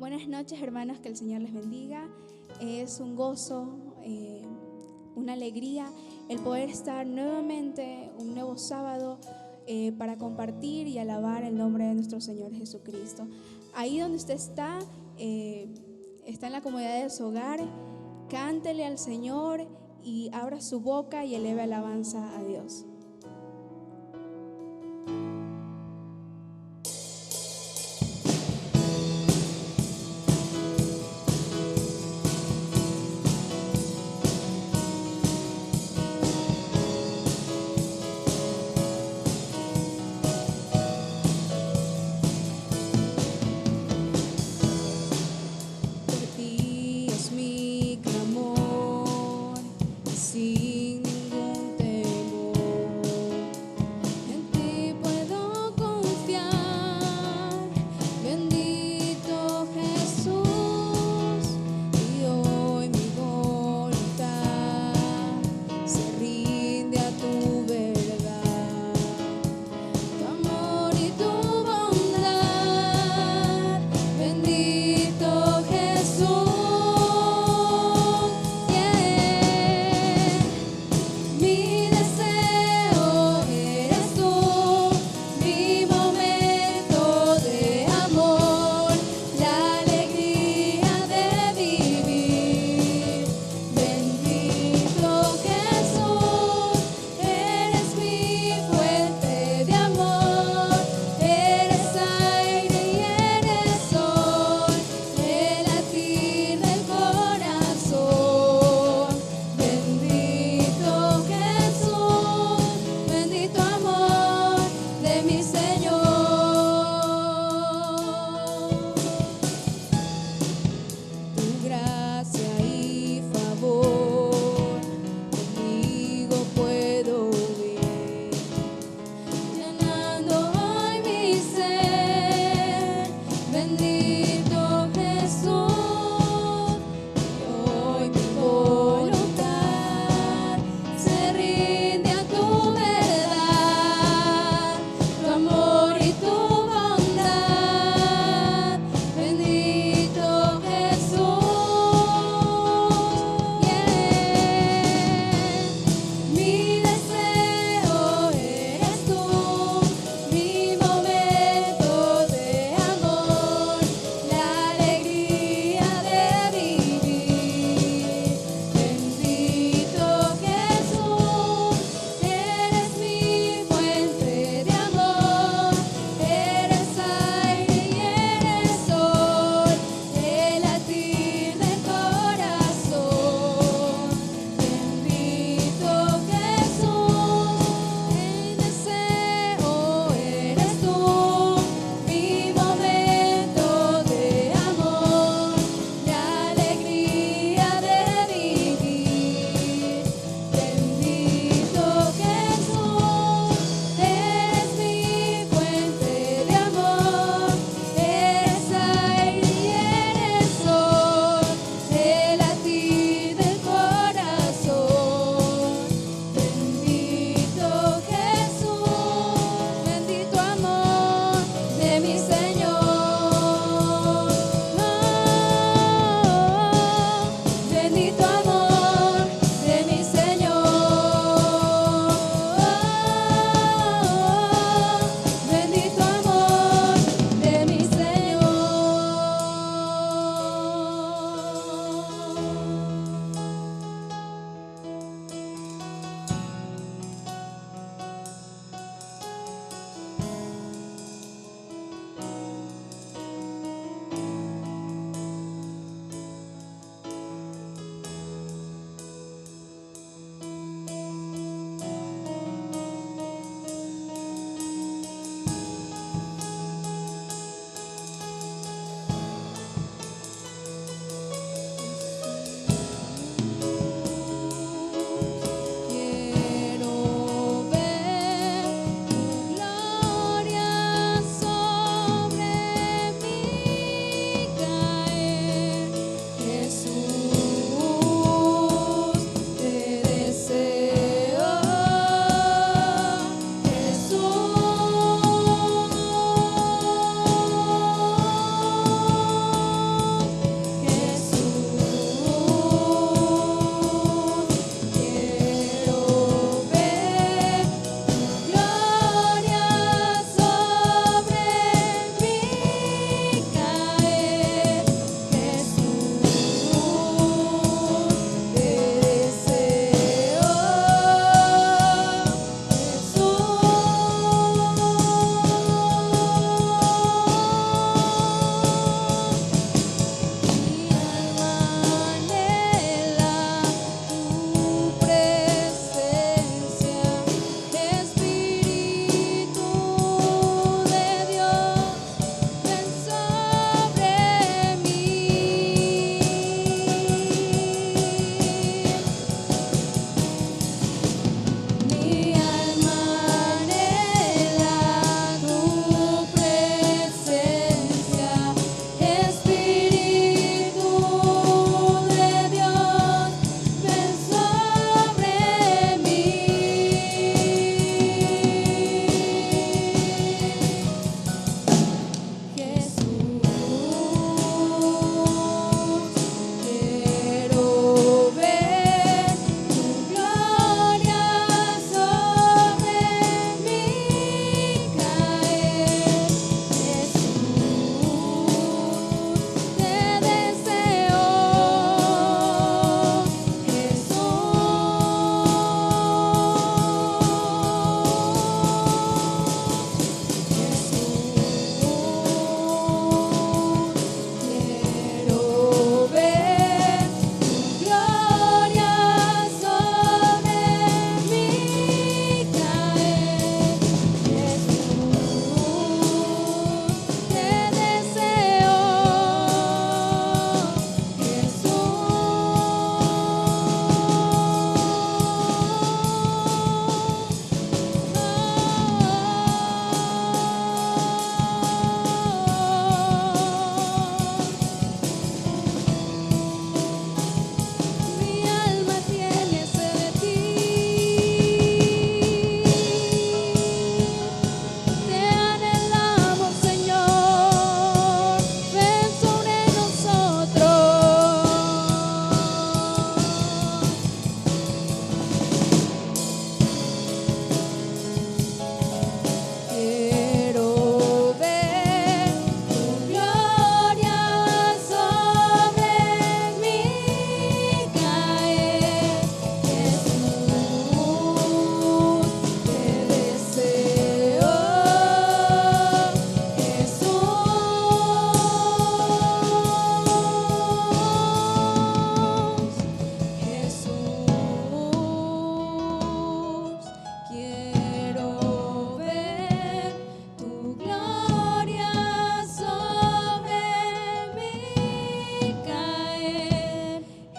Buenas noches, hermanos, que el Señor les bendiga. Es un gozo, una alegría el poder estar nuevamente un nuevo sábado para compartir y alabar el nombre de nuestro Señor Jesucristo. Ahí donde usted está en la comodidad de su hogar, cántele al Señor y abra su boca y eleve alabanza a Dios. Sin ningún temor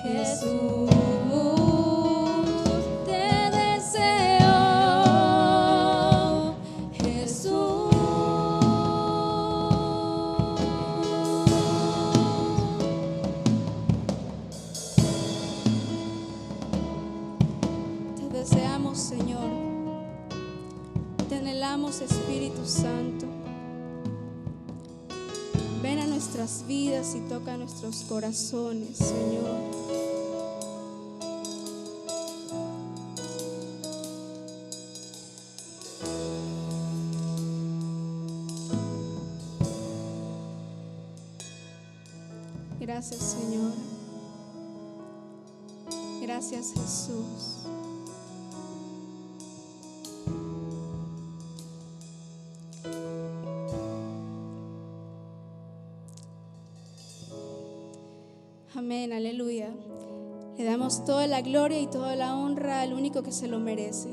Jesús, te deseo, Jesús. Te deseamos, Señor. Te anhelamos, Espíritu Santo. Ven a nuestras vidas y toca nuestros corazones, Señor. Gracias, Señor. Gracias, Jesús. Amén, aleluya. Le damos toda la gloria y toda la honra al único que se lo merece,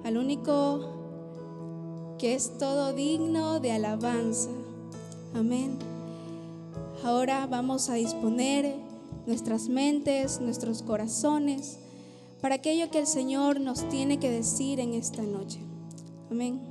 al único que es todo digno de alabanza. Amén. Ahora vamos a disponer nuestras mentes, nuestros corazones para aquello que el Señor nos tiene que decir en esta noche. Amén.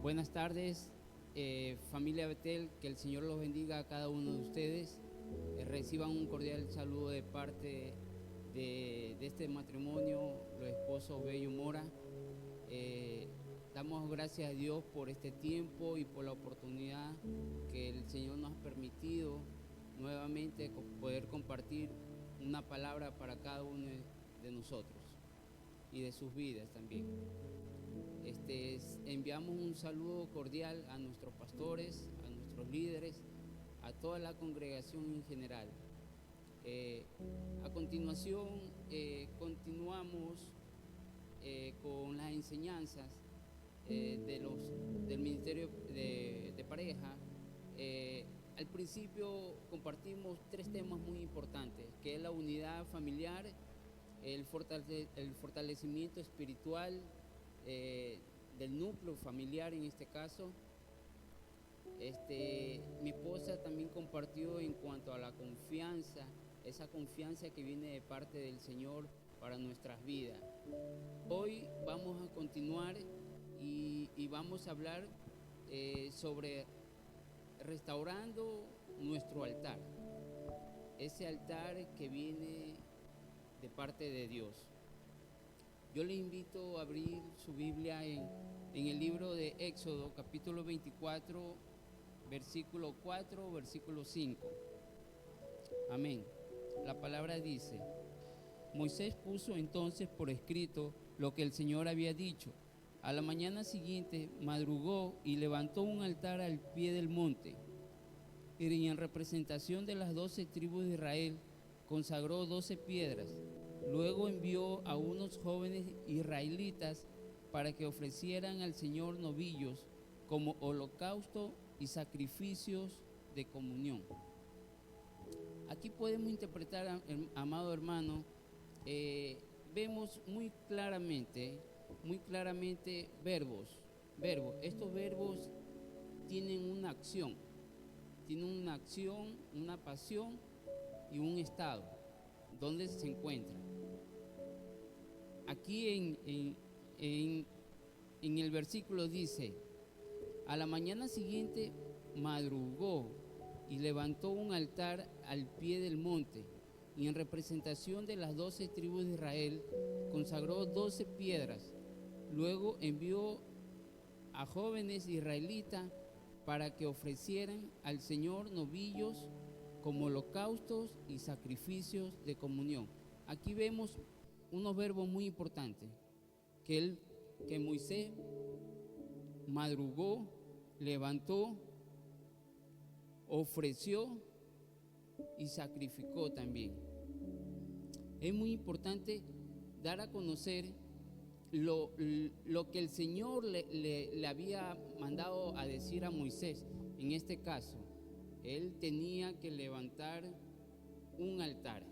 Buenas tardes, familia Betel, que el Señor los bendiga a cada uno de ustedes. Reciban un cordial saludo de parte de este matrimonio, los esposos Bello Mora. Damos gracias a Dios por este tiempo y por la oportunidad que el Señor nos ha permitido nuevamente poder compartir una palabra para cada uno de nosotros y de sus vidas también. Enviamos un saludo cordial a nuestros pastores, a nuestros líderes, a toda la congregación en general. A continuación, continuamos con las enseñanzas del Ministerio de Pareja. Al principio compartimos 3 temas muy importantes, que es la unidad familiar, el fortalecimiento espiritual del núcleo familiar en este caso. Mi esposa también compartió en cuanto a la confianza, esa confianza que viene de parte del Señor para nuestras vidas. Hoy vamos a continuar y vamos a hablar sobre restaurando nuestro altar, ese altar que viene de parte de Dios. Yo les invito a abrir su Biblia en el libro de Éxodo, capítulo 24, versículo 4, versículo 5. Amén. La palabra dice: Moisés puso entonces por escrito lo que el Señor había dicho. A la mañana siguiente madrugó y levantó un altar al pie del monte. Y en representación de las 12 tribus de Israel consagró 12 piedras. Luego envió a unos jóvenes israelitas para que ofrecieran al Señor novillos como holocausto y sacrificios de comunión. Aquí podemos interpretar, amado hermano, vemos muy claramente verbos. Estos verbos tienen una acción, una pasión y un estado, donde se encuentran. Aquí en el versículo dice: a la mañana siguiente madrugó y levantó un altar al pie del monte, y en representación de las 12 tribus de Israel consagró 12 piedras. Luego envió a jóvenes israelitas para que ofrecieran al Señor novillos como holocaustos y sacrificios de comunión. Aquí vemos unos verbos muy importantes, que Moisés madrugó, levantó, ofreció y sacrificó también. Es muy importante dar a conocer lo que el Señor le había mandado a decir a Moisés en este caso. él tenía que levantar un altar.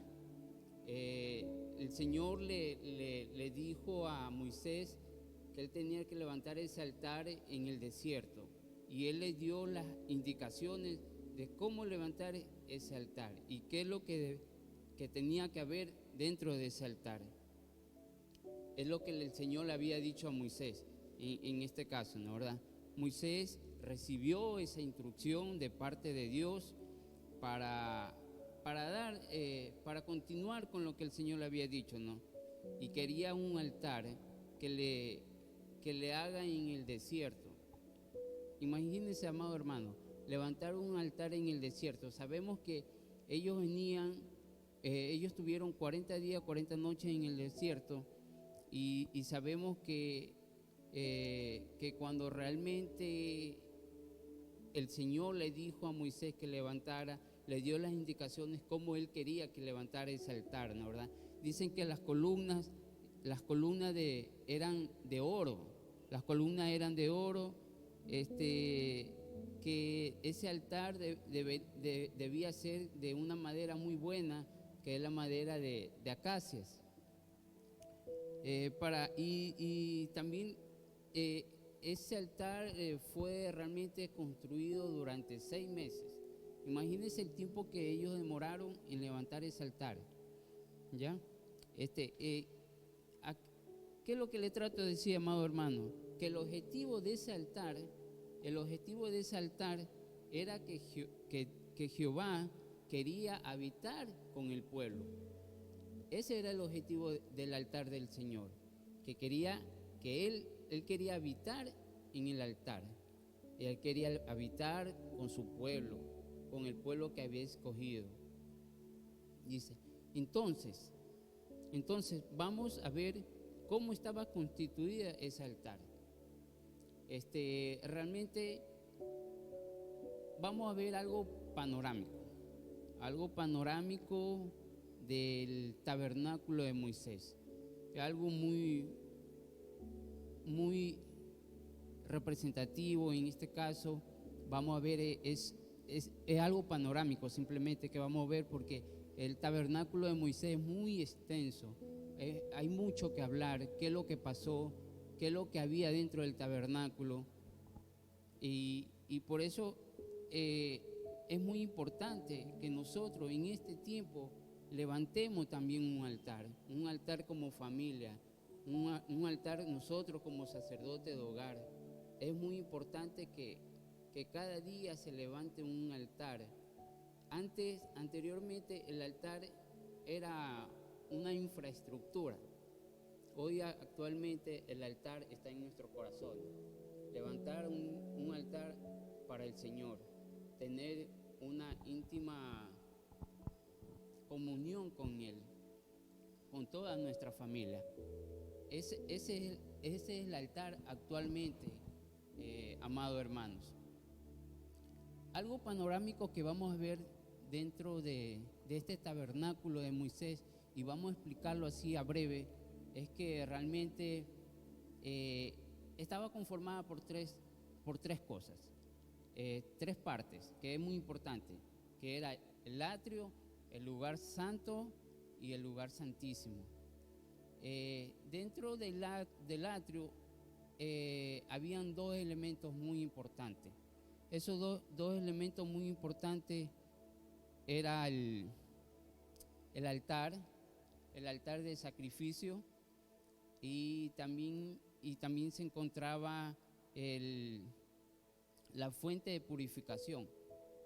El Señor le dijo a Moisés que él tenía que levantar ese altar en el desierto, y él le dio las indicaciones de cómo levantar ese altar y qué es lo que tenía que haber dentro de ese altar. Es lo que el Señor le había dicho a Moisés en este caso, ¿no? ¿Verdad? Moisés recibió esa instrucción de parte de Dios para continuar con lo que el Señor le había dicho, ¿no? Y quería un altar que le haga en el desierto. Imagínense, amado hermano, levantar un altar en el desierto. Sabemos que ellos ellos tuvieron 40 días, 40 noches en el desierto, y sabemos que cuando realmente el Señor le dijo a Moisés que levantara, le dio las indicaciones cómo él quería que levantara ese altar, ¿no? ¿Verdad? Dicen que las columnas eran de oro. Las columnas eran de oro, que ese altar debía ser de una madera muy buena, que es la madera de acacias. Y también ese altar fue realmente construido durante 6 meses. Imagínense el tiempo que ellos demoraron en levantar ese altar, ¿ya? ¿Qué es lo que le trato de decir, amado hermano? Que el objetivo de ese altar era que Jehová quería habitar con el pueblo. Ese era el objetivo del altar del Señor, que él quería habitar en el altar. Él quería habitar con su pueblo, con el pueblo que había escogido. Dice, entonces vamos a ver cómo estaba constituida ese altar. Realmente vamos a ver algo panorámico del tabernáculo de Moisés. Algo muy representativo en este caso. Vamos a ver, es algo panorámico simplemente que vamos a ver, porque el tabernáculo de Moisés es muy extenso. Hay mucho que hablar, qué es lo que pasó, qué es lo que había dentro del tabernáculo, y por eso es muy importante que nosotros en este tiempo levantemos también un altar como familia, un altar nosotros como sacerdotes de hogar. Es muy importante que cada día se levante un altar. Anteriormente el altar era una infraestructura. Hoy actualmente el altar está en nuestro corazón. Levantar un altar para el Señor, tener una íntima comunión con Él, con toda nuestra familia. Ese es el altar actualmente, amados hermanos. Algo panorámico que vamos a ver dentro de este tabernáculo de Moisés, y vamos a explicarlo así a breve, es que realmente estaba conformada por tres cosas, 3 partes, que es muy importante, que era el atrio, el lugar santo y el lugar santísimo. Dentro del atrio habían 2 elementos muy importantes. Esos dos elementos muy importantes era el altar de sacrificio, y también se encontraba la fuente de purificación.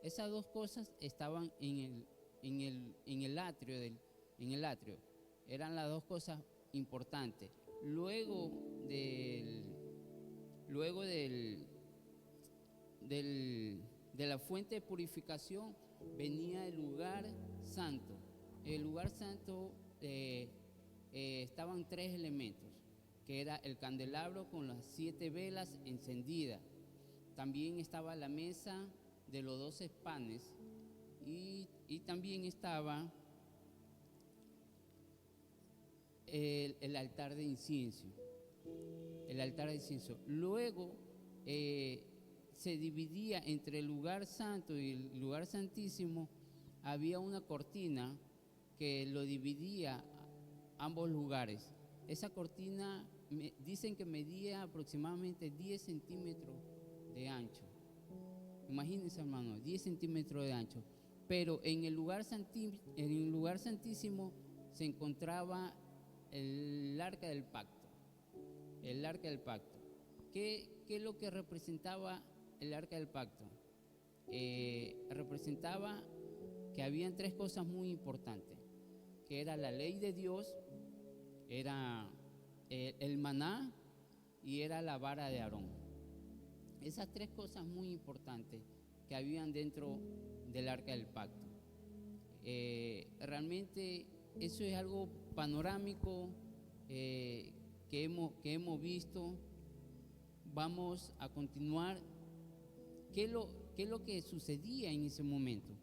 Esas 2 cosas estaban en el atrio. Eran las 2 cosas importantes. Luego de la fuente de purificación venía el lugar santo. El lugar santo estaban 3 elementos, que era el candelabro con las 7 velas encendidas. También estaba la mesa de los 12 panes, y también estaba el altar de incienso. Luego se dividía entre el lugar santo y el lugar santísimo, había una cortina que lo dividía ambos lugares. Esa cortina dicen que medía aproximadamente 10 centímetros de ancho. Imagínense, hermano, 10 centímetros de ancho. Pero en el lugar santísimo se encontraba el arca del pacto. El arca del pacto. ¿Qué es lo que representaba el arca del pacto? Representaba que habían tres cosas muy importantes, que era la ley de Dios, era el maná y era la vara de Aarón. Esas tres cosas muy importantes que habían dentro del arca del pacto. Realmente eso es algo panorámico que hemos visto. Vamos a continuar. ¿Qué es lo que sucedía en ese momento?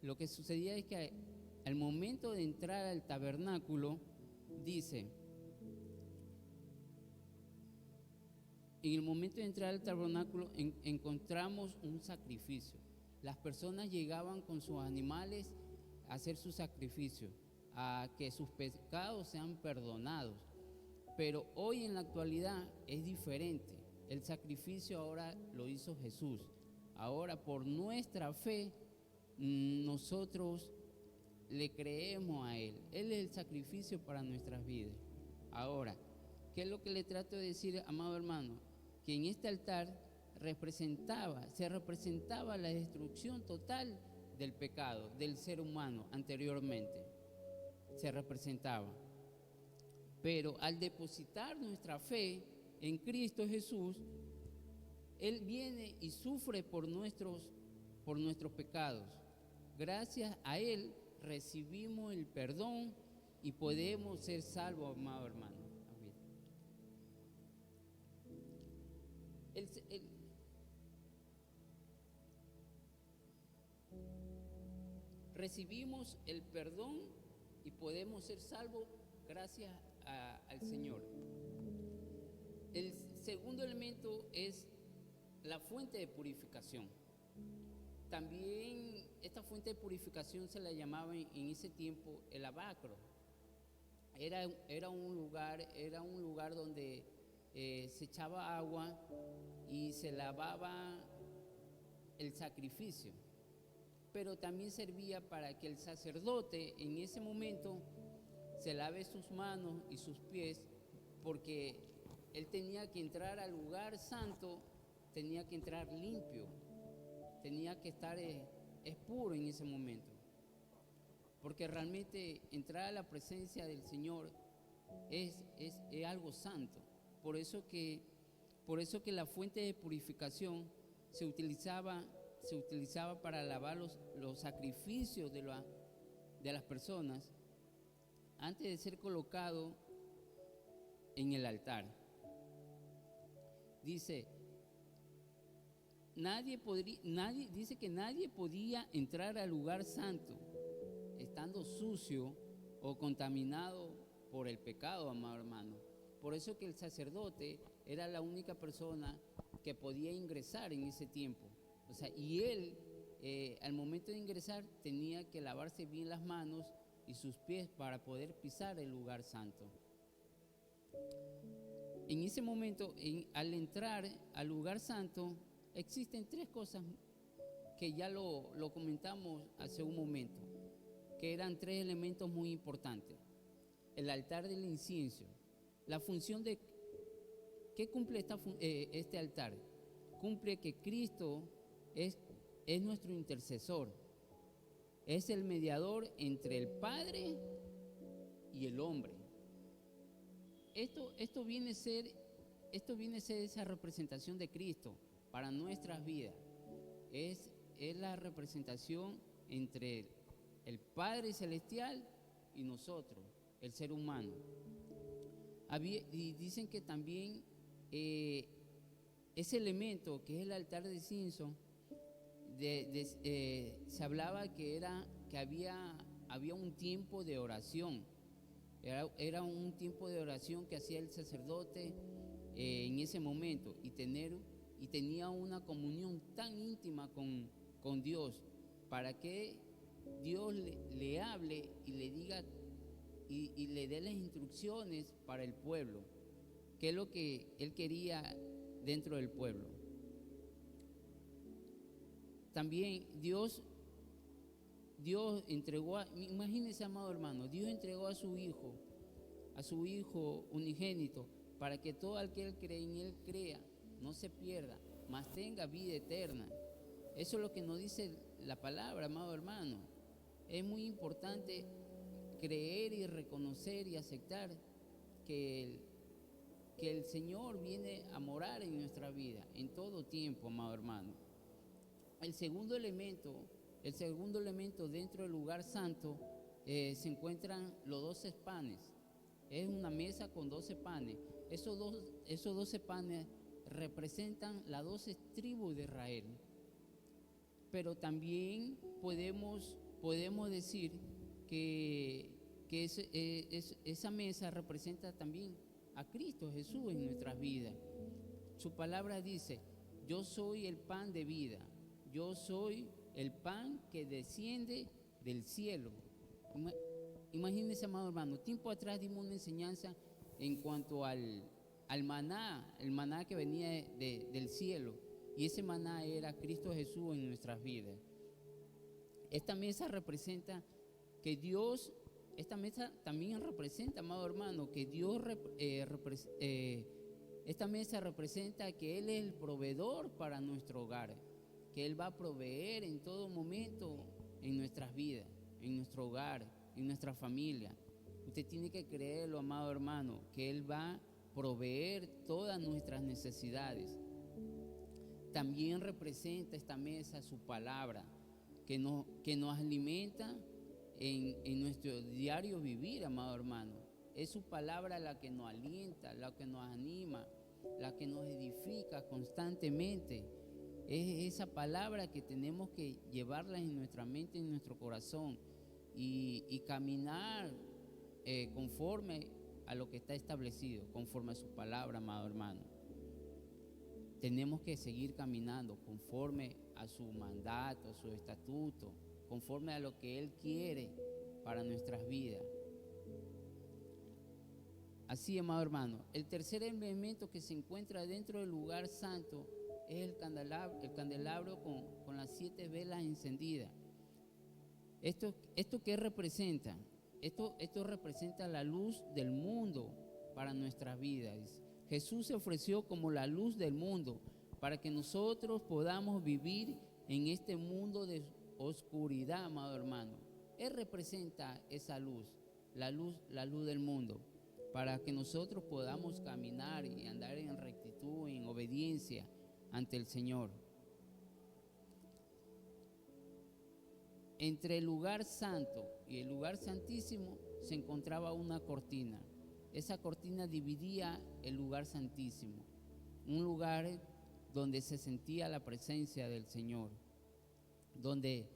Lo que sucedía es que al momento de entrar al tabernáculo, dice, en el momento de entrar al tabernáculo encontramos un sacrificio. Las personas llegaban con sus animales a hacer su sacrificio, a que sus pecados sean perdonados. Pero hoy en la actualidad es diferente. El sacrificio ahora lo hizo Jesús. Ahora por nuestra fe nosotros le creemos a Él. Él es el sacrificio para nuestras vidas. Ahora, ¿qué es lo que le trato de decir, amado hermano? Que en este altar se representaba la destrucción total del pecado, del ser humano anteriormente. Se representaba. Pero al depositar nuestra fe en Cristo Jesús, Él viene y sufre por nuestros pecados. Gracias a Él recibimos el perdón y podemos ser salvos, amado hermano. Recibimos el perdón y podemos ser salvos gracias al Señor. El segundo elemento es la fuente de purificación. También esta fuente de purificación se la llamaba en ese tiempo el lavacro. Era un lugar donde se echaba agua y se lavaba el sacrificio. Pero también servía para que el sacerdote en ese momento se lave sus manos y sus pies, porque él tenía que entrar al lugar santo, tenía que entrar limpio, tenía que estar puro en ese momento, porque realmente entrar a la presencia del Señor es algo santo. Por eso que la fuente de purificación se utilizaba para lavar los sacrificios de las personas antes de ser colocado en el altar. Dice que nadie podía entrar al lugar santo estando sucio o contaminado por el pecado, amado hermano. Por eso que el sacerdote era la única persona que podía ingresar en ese tiempo. O sea, y él, al momento de ingresar, tenía que lavarse bien las manos y sus pies para poder pisar el lugar santo. En ese momento, al entrar al lugar santo, existen tres cosas que ya lo comentamos hace un momento, que eran tres elementos muy importantes. El altar del incienso. La función de ¿qué cumple este altar? Cumple que Cristo es nuestro intercesor, es el mediador entre el Padre y el hombre. Esto viene a ser esa representación de Cristo para nuestras vidas. Es la representación entre el Padre Celestial y nosotros, el ser humano. Y dicen que también ese elemento que es el altar de incienso, se hablaba que había un tiempo de oración. Era un tiempo de oración que hacía el sacerdote en ese momento, y tenía una comunión tan íntima con Dios, para que Dios le hable y le diga y le dé las instrucciones para el pueblo, qué es lo que él quería dentro del pueblo. También Dios entregó, imagínense, amado hermano, Dios entregó a su Hijo unigénito, para que todo aquel que cree en Él crea, no se pierda, mas tenga vida eterna. Eso es lo que nos dice la palabra, amado hermano. Es muy importante creer y reconocer y aceptar que el Señor viene a morar en nuestra vida en todo tiempo, amado hermano. El segundo elemento dentro del lugar santo se encuentran los 12 panes. Es una mesa con 12 panes. Esos 12 panes representan las 12 tribus de Israel. Pero también podemos decir que esa mesa representa también a Cristo Jesús en nuestras vidas. Su palabra dice: yo soy el pan de vida, yo soy el pan que desciende del cielo. Imagínense, amado hermano, tiempo atrás dimos una enseñanza en cuanto al maná, el maná que venía del cielo, y ese maná era Cristo Jesús en nuestras vidas. Esta mesa representa que Dios, esta mesa también representa, amado hermano, que Dios, esta mesa representa que Él es el proveedor para nuestro hogar, que Él va a proveer en todo momento en nuestras vidas, en nuestro hogar, en nuestra familia. Usted tiene que creerlo, amado hermano, que Él va a proveer todas nuestras necesidades. También representa esta mesa su palabra, que nos alimenta en nuestro diario vivir, amado hermano. Es su palabra la que nos alienta, la que nos anima, la que nos edifica constantemente. Es esa palabra que tenemos que llevarla en nuestra mente, en nuestro corazón, y caminar conforme a lo que está establecido, conforme a su palabra, amado hermano. Tenemos que seguir caminando conforme a su mandato, a su estatuto, conforme a lo que Él quiere para nuestras vidas. Así, amado hermano, el tercer elemento que se encuentra dentro del lugar santo es el candelabro con las 7 velas encendidas. ¿Esto qué representa? Esto representa la luz del mundo para nuestras vidas. Jesús se ofreció como la luz del mundo para que nosotros podamos vivir en este mundo de oscuridad, amado hermano. Él representa esa luz, la luz del mundo, para que nosotros podamos caminar y andar en rectitud, en obediencia ante el Señor. Entre el lugar santo y el lugar santísimo se encontraba una cortina. Esa cortina dividía el lugar santísimo, un lugar donde se sentía la presencia del Señor, donde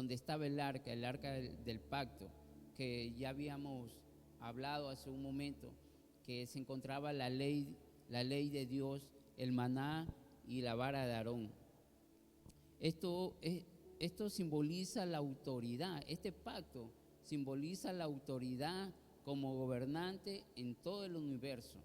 estaba el arca del pacto, que ya habíamos hablado hace un momento, que se encontraba la ley de Dios, el maná y la vara de Aarón. Esto simboliza la autoridad. Este pacto simboliza la autoridad como gobernante en todo el universo.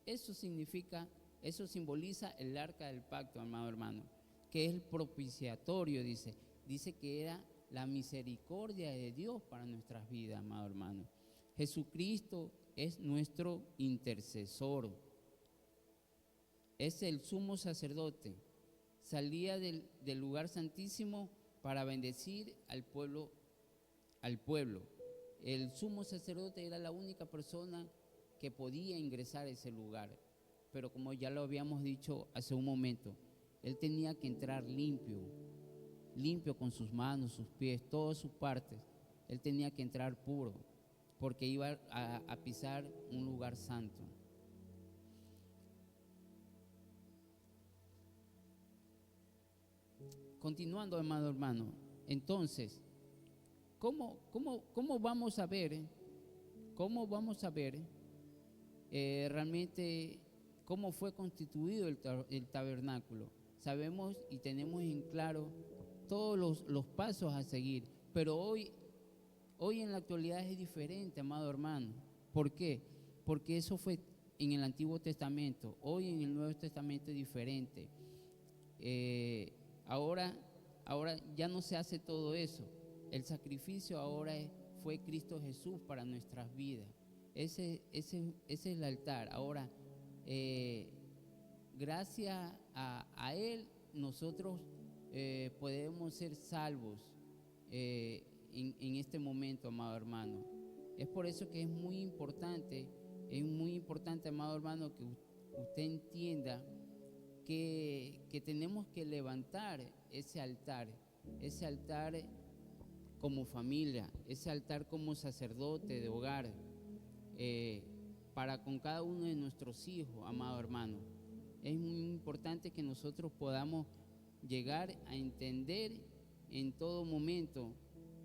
Eso simboliza el arca del pacto, amado hermano, que es el propiciatorio, dice que era la misericordia de Dios para nuestras vidas, amado hermano. Jesucristo es nuestro intercesor, es el sumo sacerdote. Salía del lugar santísimo para bendecir al pueblo. El sumo sacerdote era la única persona que podía ingresar a ese lugar, pero como ya lo habíamos dicho hace un momento, él tenía que entrar limpio con sus manos, sus pies, todas sus partes. Él tenía que entrar puro, porque iba a pisar un lugar santo. Continuando, amado hermano, entonces, ¿cómo vamos a ver realmente cómo fue constituido el tabernáculo. Sabemos y tenemos en claro todos los pasos a seguir, pero hoy en la actualidad es diferente, amado hermano. ¿Por qué? Porque eso fue en el Antiguo Testamento. Hoy en el Nuevo Testamento es diferente. Ahora ya no se hace todo eso. El sacrificio ahora fue Cristo Jesús para nuestras vidas. Ese es el altar. Ahora, gracias a Él, nosotros podemos ser salvos en este momento, amado hermano. Es por eso que es muy importante, amado hermano, que usted entienda que tenemos que levantar ese altar como familia, ese altar como sacerdote de hogar, para con cada uno de nuestros hijos, amado hermano. Es muy importante que nosotros podamos llegar a entender en todo momento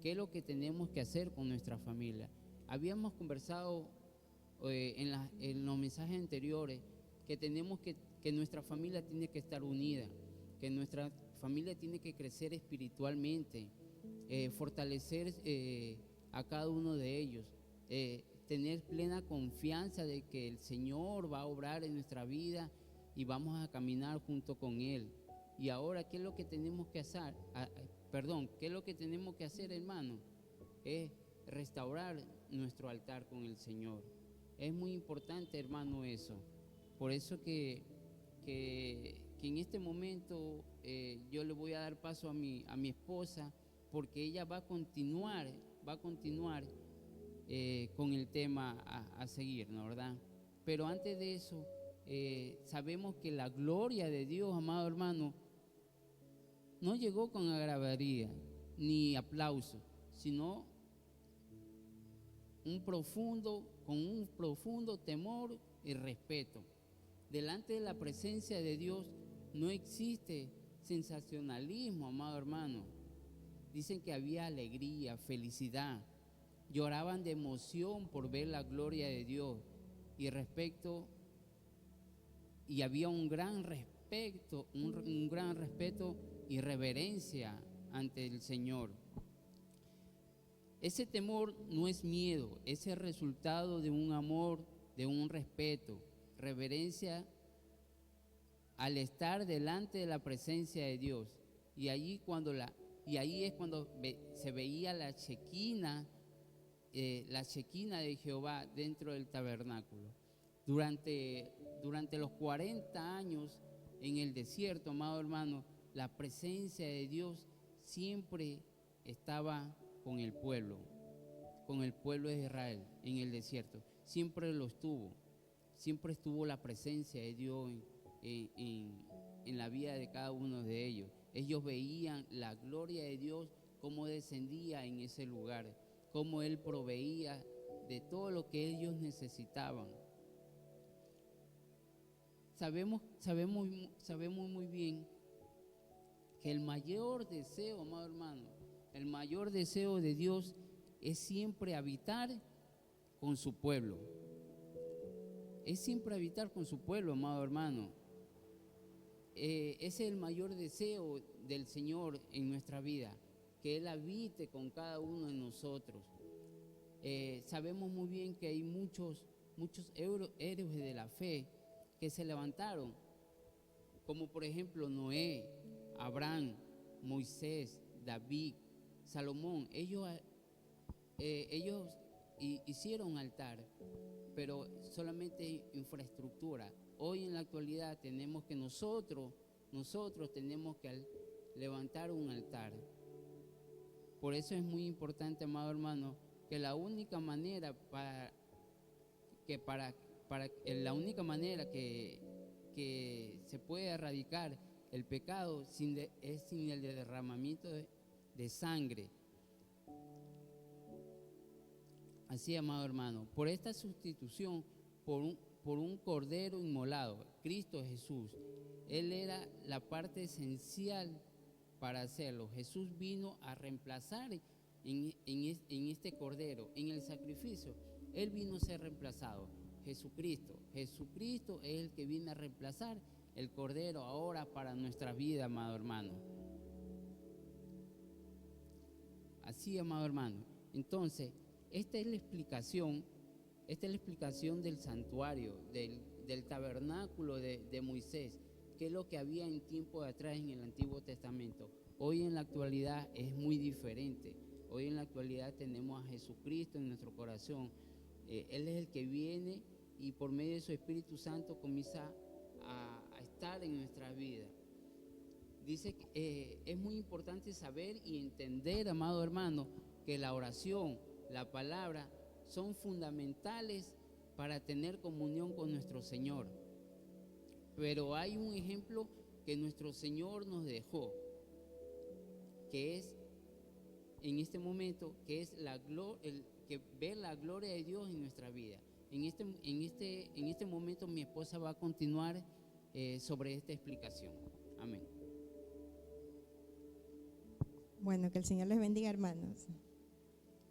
qué es lo que tenemos que hacer con nuestra familia. Habíamos conversado en los mensajes anteriores que nuestra familia tiene que estar unida, que nuestra familia tiene que crecer espiritualmente, fortalecer a cada uno de ellos, tener plena confianza de que el Señor va a obrar en nuestra vida y vamos a caminar junto con Él. Y ahora, ¿qué es lo que tenemos que hacer? ¿Qué es lo que tenemos que hacer, hermano? Es restaurar nuestro altar con el Señor. Es muy importante, hermano, eso. Por eso que en este momento yo le voy a dar paso a mi esposa, porque ella va a continuar con el tema a seguir, ¿no, verdad? Pero antes de eso, sabemos que la gloria de Dios, amado hermano, no llegó con algarabía ni aplauso, sino con un profundo temor y respeto. Delante de la presencia de Dios no existe sensacionalismo, amado hermano. Dicen que había alegría, felicidad, lloraban de emoción por ver la gloria de Dios y había un gran respeto y reverencia ante el Señor. Ese temor no es miedo, es el resultado de un amor, de un respeto, reverencia al estar delante de la presencia de Dios. Y ahí es cuando se veía la Shekinah de Jehová dentro del tabernáculo. Durante los 40 años en el desierto, amado hermano, la presencia de Dios siempre estaba con el pueblo de Israel en el desierto. Siempre lo estuvo. Siempre estuvo la presencia de Dios en la vida de cada uno de ellos. Ellos veían la gloria de Dios, cómo descendía en ese lugar, cómo Él proveía de todo lo que ellos necesitaban. Sabemos muy bien que el mayor deseo, amado hermano, el mayor deseo de Dios es siempre habitar con su pueblo. Es siempre habitar con su pueblo, amado hermano. Ese es el mayor deseo del Señor en nuestra vida, que Él habite con cada uno de nosotros. Sabemos muy bien que hay muchos héroes de la fe que se levantaron, como por ejemplo Noé, Abraham, Moisés, David, Salomón. Ellos hicieron altar, pero solamente infraestructura. Hoy en la actualidad tenemos que nosotros tenemos que levantar un altar. Por eso es muy importante, amado hermano, que la única manera que se puede erradicar el pecado es sin el derramamiento de sangre. Así, amado hermano, por esta sustitución, por un cordero inmolado, Cristo Jesús, Él era la parte esencial para hacerlo. Jesús vino a reemplazar en este cordero, en el sacrificio. Él vino a ser reemplazado. Jesucristo. Jesucristo es el que viene a reemplazar el Cordero ahora para nuestra vida, amado hermano. Así, amado hermano. Entonces, esta es la explicación del santuario, del tabernáculo de Moisés, que es lo que había en tiempo de atrás en el Antiguo Testamento. Hoy en la actualidad es muy diferente. Hoy en la actualidad tenemos a Jesucristo en nuestro corazón. Él es el que viene y por medio de su Espíritu Santo comienza a estar en nuestras vidas. Dice que es muy importante saber y entender, amado hermano, que la oración, la palabra, son fundamentales para tener comunión con nuestro Señor. Pero hay un ejemplo que nuestro Señor nos dejó, que es en este momento, que es que ver la gloria de Dios en nuestra vida. En este momento mi esposa va a continuar sobre esta explicación. Amén. Bueno, que el Señor les bendiga, hermanos.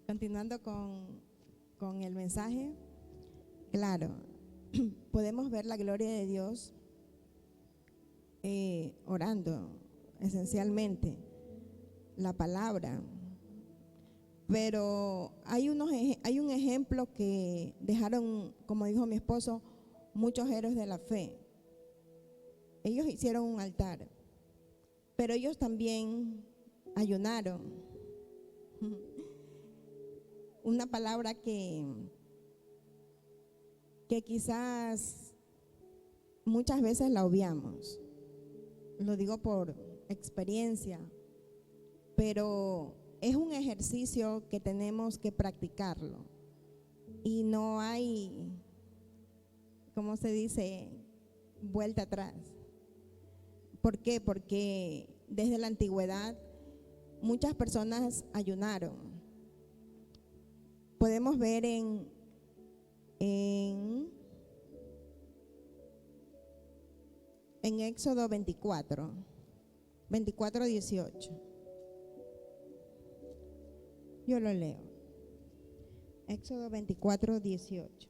Continuando con el mensaje, claro, podemos ver la gloria de Dios orando, esencialmente, la palabra. Pero hay un ejemplo que dejaron, como dijo mi esposo, muchos héroes de la fe. Ellos hicieron un altar, pero ellos también ayunaron. Una palabra que quizás muchas veces la obviamos. Lo digo por experiencia, pero es un ejercicio que tenemos que practicarlo. Y no hay, ¿cómo se dice?, vuelta atrás. ¿Por qué? Porque desde la antigüedad muchas personas ayunaron. Podemos ver en Éxodo 24:18. Yo lo leo. Éxodo 24:18.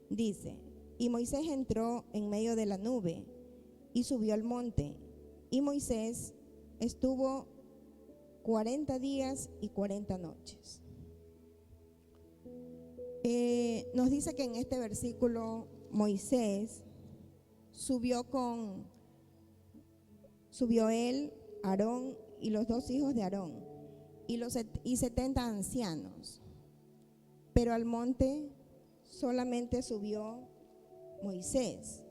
Dice: y Moisés entró en medio de la nube y subió al monte, y Moisés estuvo 40 días y 40 noches. Nos dice que en este versículo Moisés subió él, Aarón y los 2 hijos de Aarón y 70 ancianos, pero al monte solamente subió Moisés.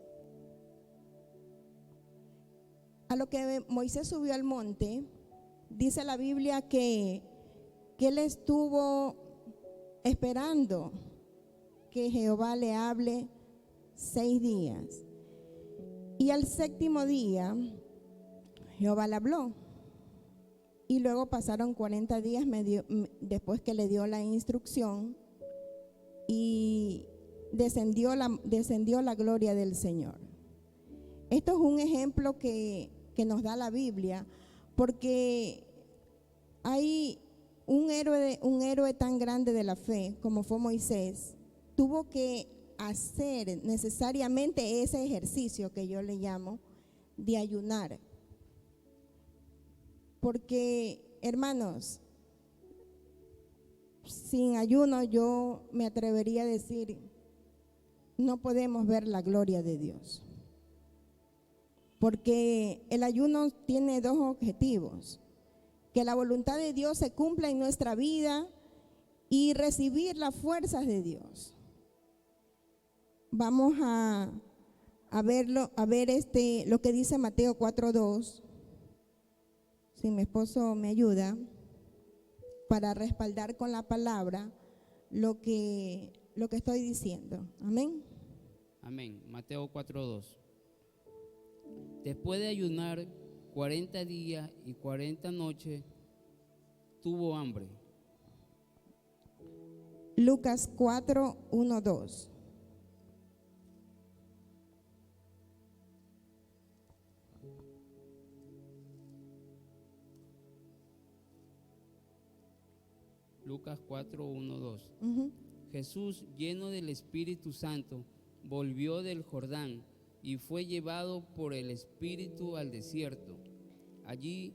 A lo que Moisés subió al monte, dice la Biblia que él estuvo esperando que Jehová le hable 6 días. Y al 7º día, Jehová le habló. Y luego pasaron 40 días después que le dio la instrucción y descendió la gloria del Señor. Esto es un ejemplo que nos da la Biblia, porque hay un héroe tan grande de la fe como fue Moisés, tuvo que hacer necesariamente ese ejercicio que yo le llamo de ayunar. Porque, hermanos, sin ayuno yo me atrevería a decir, no podemos ver la gloria de Dios. Porque el ayuno tiene 2 objetivos: que la voluntad de Dios se cumpla en nuestra vida y recibir las fuerzas de Dios. Vamos a ver lo que dice Mateo 4:2. Si mi esposo me ayuda para respaldar con la palabra lo que estoy diciendo. Amén. Amén. Mateo 4:2. Después de ayunar 40 días y 40 noches, tuvo hambre. Lucas 4:1-2. Lucas 4, 1, 2. Ujú. Jesús, lleno del Espíritu Santo, volvió del Jordán y fue llevado por el Espíritu al desierto. Allí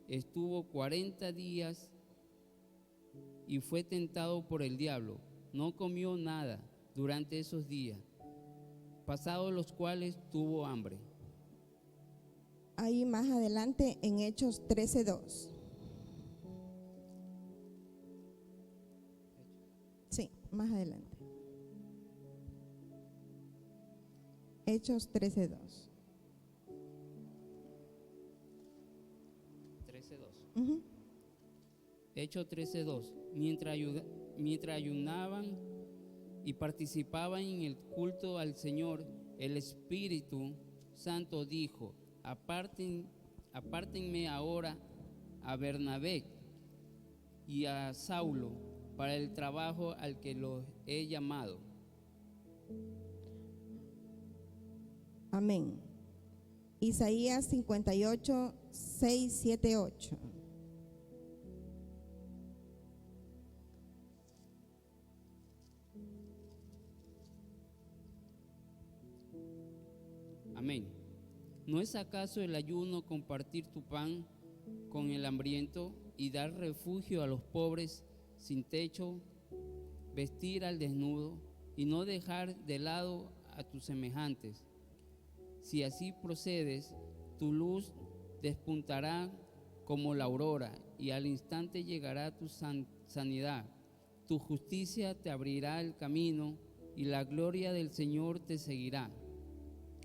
estuvo 40 días y fue tentado por el diablo. No comió nada durante esos días, pasados los cuales tuvo hambre. Ahí más adelante en Hechos 13:2. Sí, más adelante. Hechos 13:2. 13:2. Hechos 13:2. Mientras ayunaban y participaban en el culto al Señor, el Espíritu Santo dijo: apártenme ahora a Bernabé y a Saulo para el trabajo al que los he llamado. Amén. Isaías 58, 6, 7, 8. Amén. ¿No es acaso el ayuno compartir tu pan con el hambriento y dar refugio a los pobres sin techo, vestir al desnudo y no dejar de lado a tus semejantes? Si así procedes, tu luz despuntará como la aurora y al instante llegará tu sanidad. Tu justicia te abrirá el camino y la gloria del Señor te seguirá.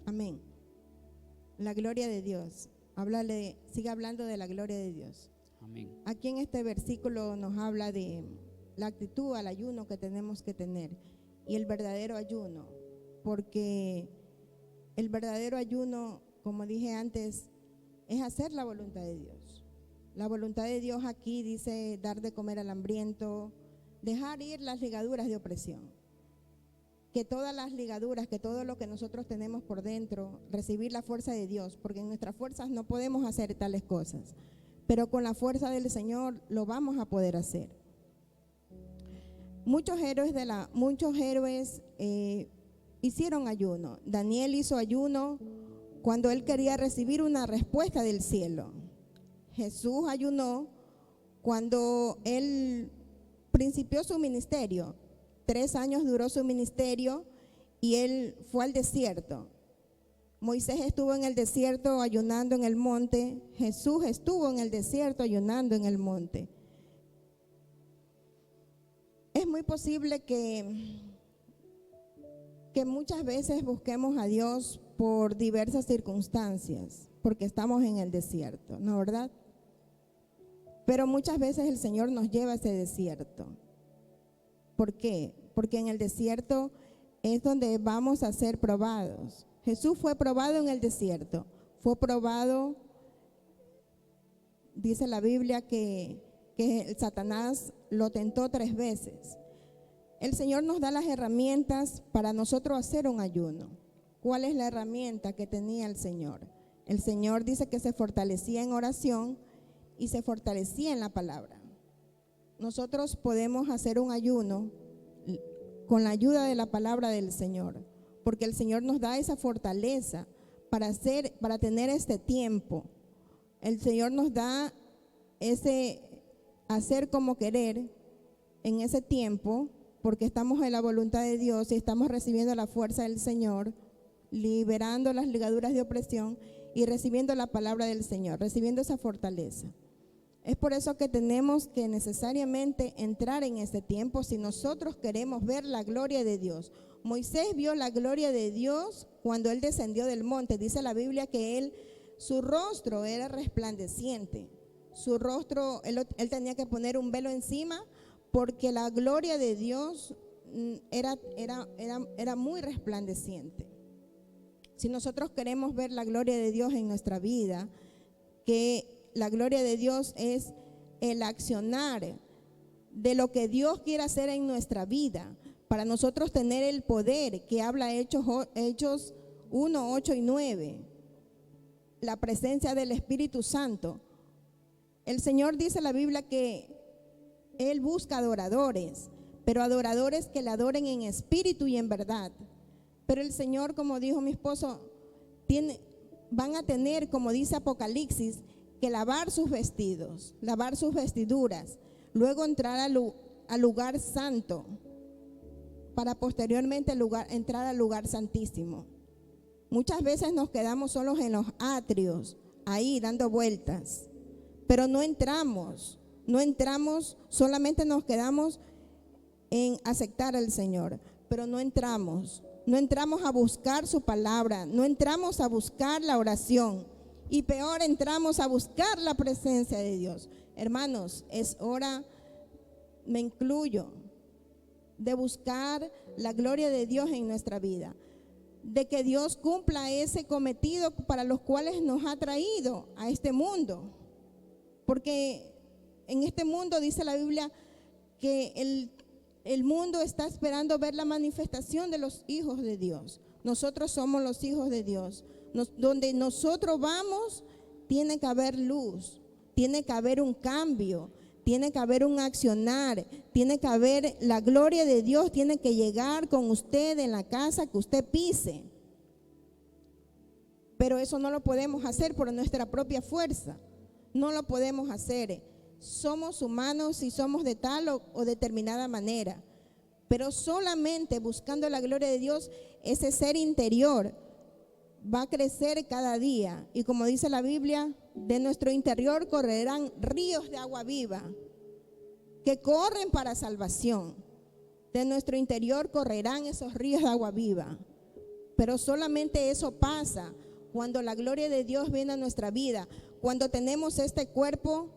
Amén. La gloria de Dios. Sigue hablando de la gloria de Dios. Amén. Aquí en este versículo nos habla de la actitud al ayuno que tenemos que tener y el verdadero ayuno, porque el verdadero ayuno, como dije antes, es hacer la voluntad de Dios. La voluntad de Dios aquí dice dar de comer al hambriento, dejar ir las ligaduras de opresión. Que todas las ligaduras, que todo lo que nosotros tenemos por dentro, recibir la fuerza de Dios, porque en nuestras fuerzas no podemos hacer tales cosas, pero con la fuerza del Señor lo vamos a poder hacer. Muchos héroes hicieron ayuno. Daniel hizo ayuno cuando él quería recibir una respuesta del cielo. Jesús ayunó cuando él principió su ministerio. 3 años duró su ministerio y él fue al desierto. Moisés estuvo en el desierto ayunando en el monte. Jesús estuvo en el desierto ayunando en el monte. Es muy posible que muchas veces busquemos a Dios por diversas circunstancias, porque estamos en el desierto, ¿no es verdad? Pero muchas veces el Señor nos lleva a ese desierto. ¿Por qué? Porque en el desierto es donde vamos a ser probados. Jesús fue probado en el desierto. Fue probado, dice la Biblia, que el Satanás lo tentó 3 veces. El Señor nos da las herramientas para nosotros hacer un ayuno. ¿Cuál es la herramienta que tenía el Señor? El Señor dice que se fortalecía en oración y se fortalecía en la palabra. Nosotros podemos hacer un ayuno con la ayuda de la palabra del Señor, porque el Señor nos da esa fortaleza para tener este tiempo. El Señor nos da ese hacer como querer en ese tiempo, porque estamos en la voluntad de Dios y estamos recibiendo la fuerza del Señor, liberando las ligaduras de opresión y recibiendo la palabra del Señor, recibiendo esa fortaleza. Es por eso que tenemos que necesariamente entrar en este tiempo si nosotros queremos ver la gloria de Dios. Moisés vio la gloria de Dios cuando él descendió del monte. Dice la Biblia que su rostro era resplandeciente. Su rostro, él tenía que poner un velo encima porque la gloria de Dios era muy resplandeciente. Si nosotros queremos ver la gloria de Dios en nuestra vida, que la gloria de Dios es el accionar de lo que Dios quiere hacer en nuestra vida, para nosotros tener el poder que habla Hechos 1, 8 y 9, la presencia del Espíritu Santo. El Señor dice en la Biblia que Él busca adoradores, pero adoradores que le adoren en espíritu y en verdad. Pero el Señor, como dijo mi esposo, van a tener, como dice Apocalipsis, que lavar sus vestidos, lavar sus vestiduras, luego entrar al lugar santo, para posteriormente entrar al lugar santísimo. Muchas veces nos quedamos solos en los atrios, ahí dando vueltas, pero no entramos, solamente nos quedamos en aceptar al Señor, pero no entramos a buscar su palabra, no entramos a buscar la oración, y peor, entramos a buscar la presencia de Dios. Hermanos, es hora, me incluyo, de buscar la gloria de Dios en nuestra vida, de que Dios cumpla ese cometido para los cuales nos ha traído a este mundo, porque en este mundo dice la Biblia que el mundo está esperando ver la manifestación de los hijos de Dios. Nosotros somos los hijos de Dios. Donde nosotros vamos, tiene que haber luz, tiene que haber un cambio, tiene que haber un accionar, tiene que haber la gloria de Dios, tiene que llegar con usted en la casa que usted pise. Pero eso no lo podemos hacer por nuestra propia fuerza, no lo podemos hacer. Somos humanos y somos de tal o determinada manera, pero solamente buscando la gloria de Dios, ese ser interior va a crecer cada día, y como dice la Biblia, de nuestro interior correrán ríos de agua viva que corren para salvación. De nuestro interior correrán esos ríos de agua viva, pero solamente eso pasa cuando la gloria de Dios viene a nuestra vida, cuando tenemos este cuerpo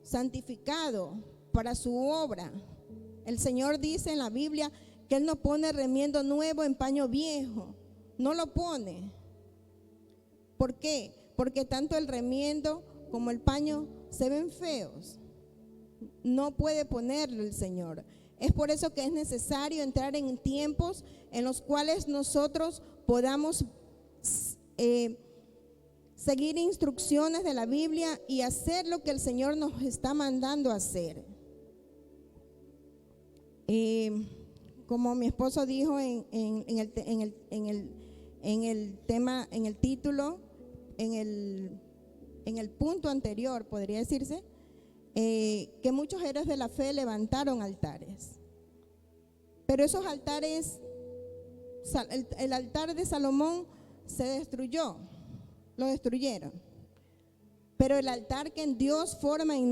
santificado para su obra. El Señor dice en la Biblia que Él no pone remiendo nuevo en paño viejo, no lo pone. ¿Por qué? Porque tanto el remiendo como el paño se ven feos. No puede ponerlo el Señor. Es por eso que es necesario entrar en tiempos en los cuales nosotros podamos seguir instrucciones de la Biblia y hacer lo que el Señor nos está mandando a hacer. Como mi esposo dijo en el tema, en el título, en el punto anterior, podría decirse, que muchos héroes de la fe levantaron altares. Pero esos altares, el altar de Salomón se destruyó, lo destruyeron. Pero el altar que Dios forma en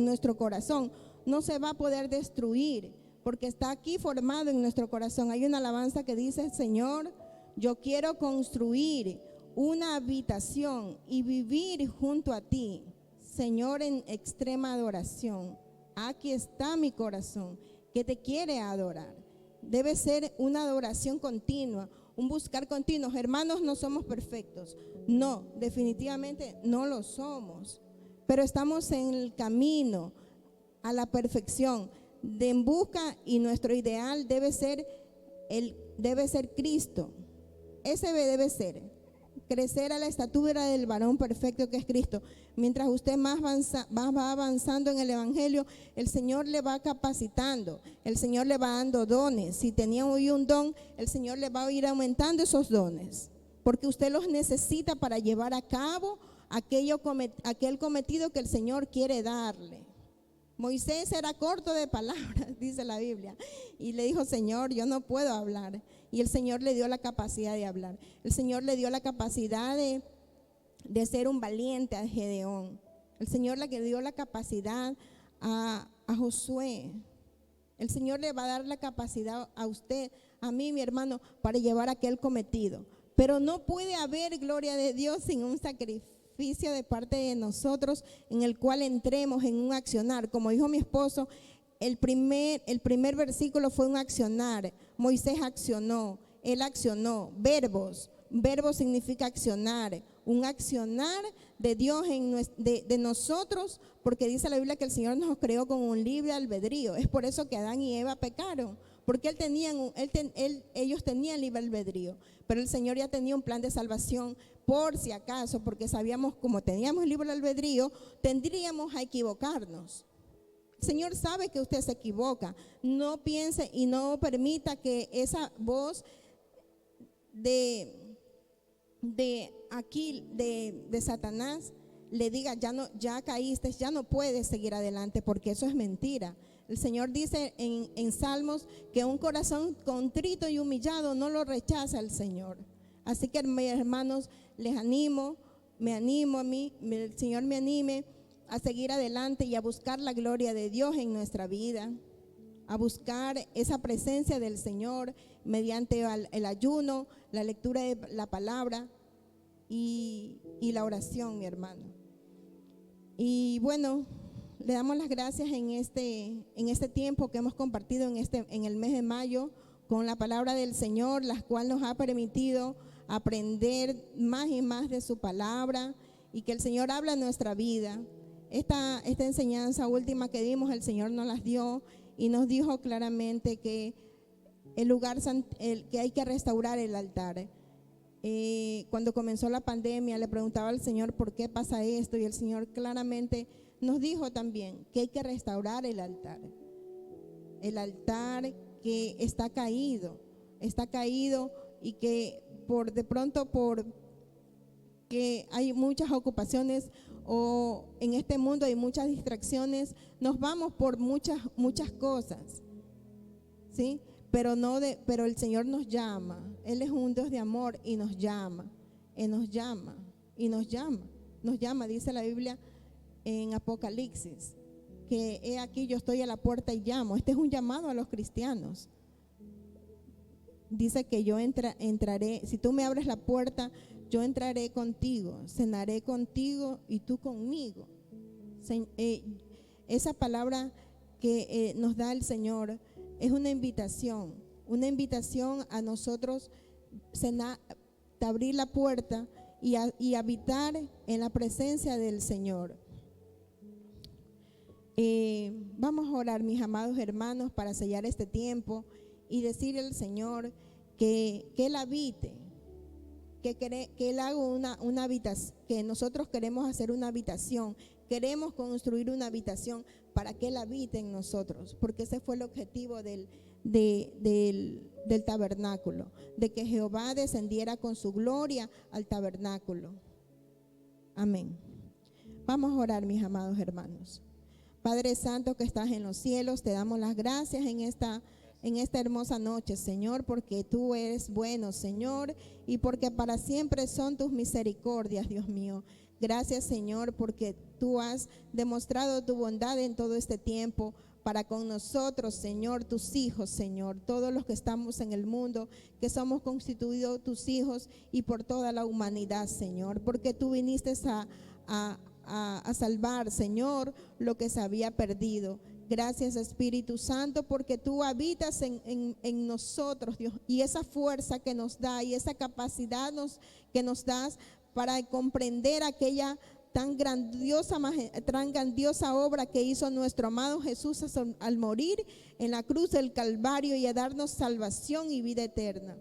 nuestro corazón no se va a poder destruir, porque está aquí formado en nuestro corazón. Hay una alabanza que dice: Señor, yo quiero construir una habitación y vivir junto a ti, Señor, en extrema adoración. Aquí está mi corazón que te quiere adorar. Debe ser una adoración continua, un buscar continuo. Hermanos, no somos perfectos. No, definitivamente no lo somos. Pero estamos en el camino a la perfección, de en busca, y nuestro ideal debe ser Cristo. Ese debe ser crecer a la estatura del varón perfecto que es Cristo. Mientras usted más va avanzando en el Evangelio, el Señor le va capacitando, el Señor le va dando dones. Si tenía hoy un don, el Señor le va a ir aumentando esos dones, porque usted los necesita para llevar a cabo aquel cometido que el Señor quiere darle. Moisés era corto de palabras, dice la Biblia, y le dijo: Señor, yo no puedo hablar. Y el Señor le dio la capacidad de hablar. El Señor le dio la capacidad de ser un valiente a Gedeón. El Señor le dio la capacidad a Josué. El Señor le va a dar la capacidad a usted, a mí, mi hermano, para llevar aquel cometido. Pero no puede haber gloria de Dios sin un sacrificio de parte de nosotros, en el cual entremos en un accionar. Como dijo mi esposo, el primer versículo fue un accionar. Moisés accionó, él accionó. Verbos significa accionar, un accionar de Dios de nosotros, porque dice la Biblia que el Señor nos creó con un libre albedrío. Es por eso que Adán y Eva pecaron, porque ellos tenían libre albedrío, pero el Señor ya tenía un plan de salvación por si acaso, porque sabíamos, como teníamos libre albedrío, tendríamos a equivocarnos. El Señor sabe que usted se equivoca. No piense y no permita que esa voz de Satanás le diga, ya caíste, ya no puedes seguir adelante, porque eso es mentira. El Señor dice en Salmos que un corazón contrito y humillado no lo rechaza el Señor. Así que, mis hermanos, les animo, me animo a mí, el Señor me anime a seguir adelante y a buscar la gloria de Dios en nuestra vida, a buscar esa presencia del Señor mediante el ayuno, la lectura de la palabra y la oración, mi hermano. Y bueno, le damos las gracias en este tiempo que hemos compartido en el mes de mayo con la palabra del Señor, la cual nos ha permitido aprender más y más de su palabra, y que el Señor habla en nuestra vida. Esta enseñanza última que dimos, el Señor nos las dio y nos dijo claramente que que hay que restaurar el altar. Cuando comenzó la pandemia, le preguntaba al Señor por qué pasa esto, y el Señor claramente nos dijo también que hay que restaurar el altar que está caído y que de pronto por que hay muchas ocupaciones o en este mundo hay muchas distracciones, nos vamos por muchas cosas, ¿sí? Pero el Señor nos llama. Él es un Dios de amor y nos llama, dice la Biblia en Apocalipsis, que he aquí yo estoy a la puerta y llamo. Este es un llamado a los cristianos. Dice que yo entraré, si tú me abres la puerta, yo entraré contigo, cenaré contigo y tú conmigo. Esa palabra que nos da el Señor es una invitación a nosotros abrir la puerta y habitar en la presencia del Señor. Vamos a orar, mis amados hermanos, para sellar este tiempo y decirle al Señor que Él habite, que Él haga una habitación, que nosotros queremos hacer una habitación, queremos construir una habitación para que Él habite en nosotros, porque ese fue el objetivo del tabernáculo, de que Jehová descendiera con su gloria al tabernáculo. Amén. Vamos a orar, mis amados hermanos. Padre Santo que estás en los cielos, te damos las gracias en esta hermosa noche, Señor, porque tú eres bueno, Señor, y porque para siempre son tus misericordias, Dios mío. Gracias, Señor, porque tú has demostrado tu bondad en todo este tiempo para con nosotros, Señor, tus hijos, Señor, todos los que estamos en el mundo, que somos constituidos tus hijos, y por toda la humanidad, Señor, porque tú viniste a salvar, Señor, lo que se había perdido. Gracias, Espíritu Santo, porque tú habitas en nosotros, Dios, y esa fuerza que nos da y esa capacidad que nos das para comprender aquella tan grandiosa obra que hizo nuestro amado Jesús al morir en la cruz del Calvario y a darnos salvación y vida eterna.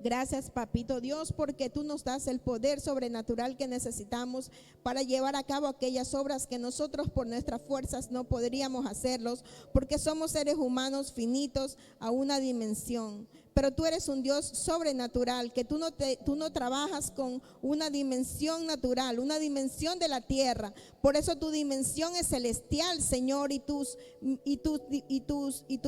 Gracias, Papito Dios, porque tú nos das el poder sobrenatural que necesitamos para llevar a cabo aquellas obras que nosotros por nuestras fuerzas no podríamos hacerlos, porque somos seres humanos finitos a una dimensión. Pero tú eres un Dios sobrenatural, que tú no trabajas con una dimensión natural, una dimensión de la tierra. Por eso tu dimensión es celestial, Señor, y tus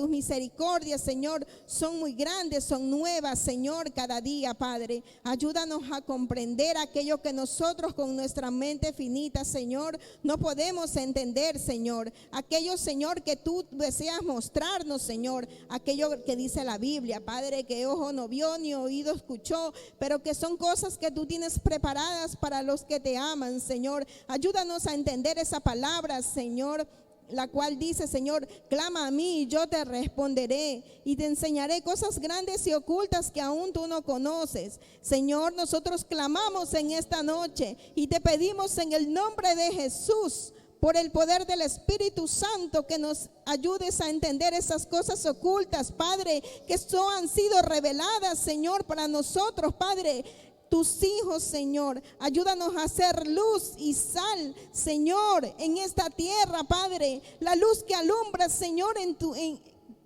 misericordias, Señor, son muy grandes, son nuevas, Señor, cada día, Padre. Ayúdanos a comprender aquello que nosotros con nuestra mente finita, Señor, no podemos entender, Señor. Aquello, Señor, que tú deseas mostrarnos, Señor. Aquello que dice la Biblia, Padre, que ojo no vio ni oído escuchó, pero que son cosas que tú tienes preparadas para los que te aman, Señor. Ayúdanos a entender esa palabra, Señor, la cual dice, Señor, clama a mí y yo te responderé y te enseñaré cosas grandes y ocultas que aún tú no conoces. Señor, nosotros clamamos en esta noche y te pedimos en el nombre de Jesús, por el poder del Espíritu Santo, que nos ayudes a entender esas cosas ocultas, Padre, que han sido reveladas, Señor, para nosotros, Padre. tus hijos, Señor. Ayúdanos a hacer luz y sal, Señor, en esta tierra, Padre. La luz que alumbra, Señor,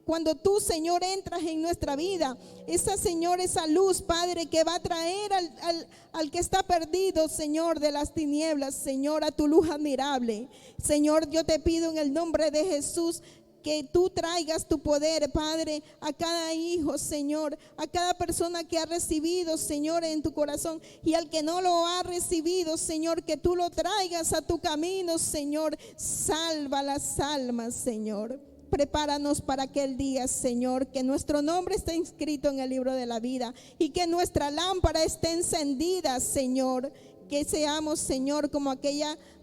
cuando tú, Señor, entras en nuestra vida. Esa, Señor, esa luz, Padre, que va a traer al que está perdido, Señor, de las tinieblas, Señor, a tu luz admirable. Señor, yo te pido en el nombre de Jesús que tú traigas tu poder, Padre, a cada hijo, Señor, a cada persona que ha recibido, Señor, en tu corazón, y al que no lo ha recibido, Señor, que tú lo traigas a tu camino, Señor. Salva las almas, Señor. Prepáranos para aquel día, Señor, que nuestro nombre esté inscrito en el libro de la vida y que nuestra lámpara esté encendida, Señor. Que seamos, Señor,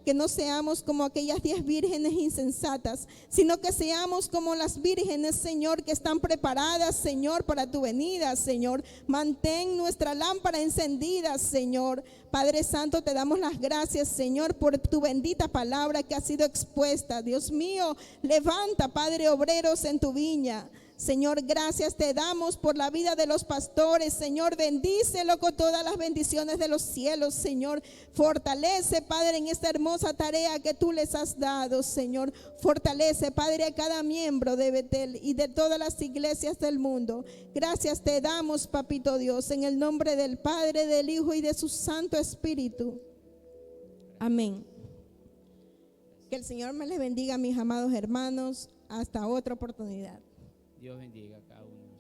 que no seamos como aquellas 10 vírgenes insensatas, sino que seamos como las vírgenes, Señor, que están preparadas, Señor, para tu venida, Señor. Mantén nuestra lámpara encendida, Señor. Padre Santo, te damos las gracias, Señor, por tu bendita palabra que ha sido expuesta. Dios mío, levanta, Padre, obreros en tu viña. Señor, gracias te damos por la vida de los pastores. Señor, bendícelo con todas las bendiciones de los cielos, Señor. Fortalece, Padre, en esta hermosa tarea que tú les has dado, Señor. Fortalece, Padre, a cada miembro de Betel y de todas las iglesias del mundo. Gracias te damos, Papito Dios, en el nombre del Padre, del Hijo y de su Santo Espíritu. Amén. Que el Señor me les bendiga, mis amados hermanos. Hasta otra oportunidad. Dios bendiga a cada uno de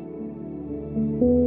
ustedes.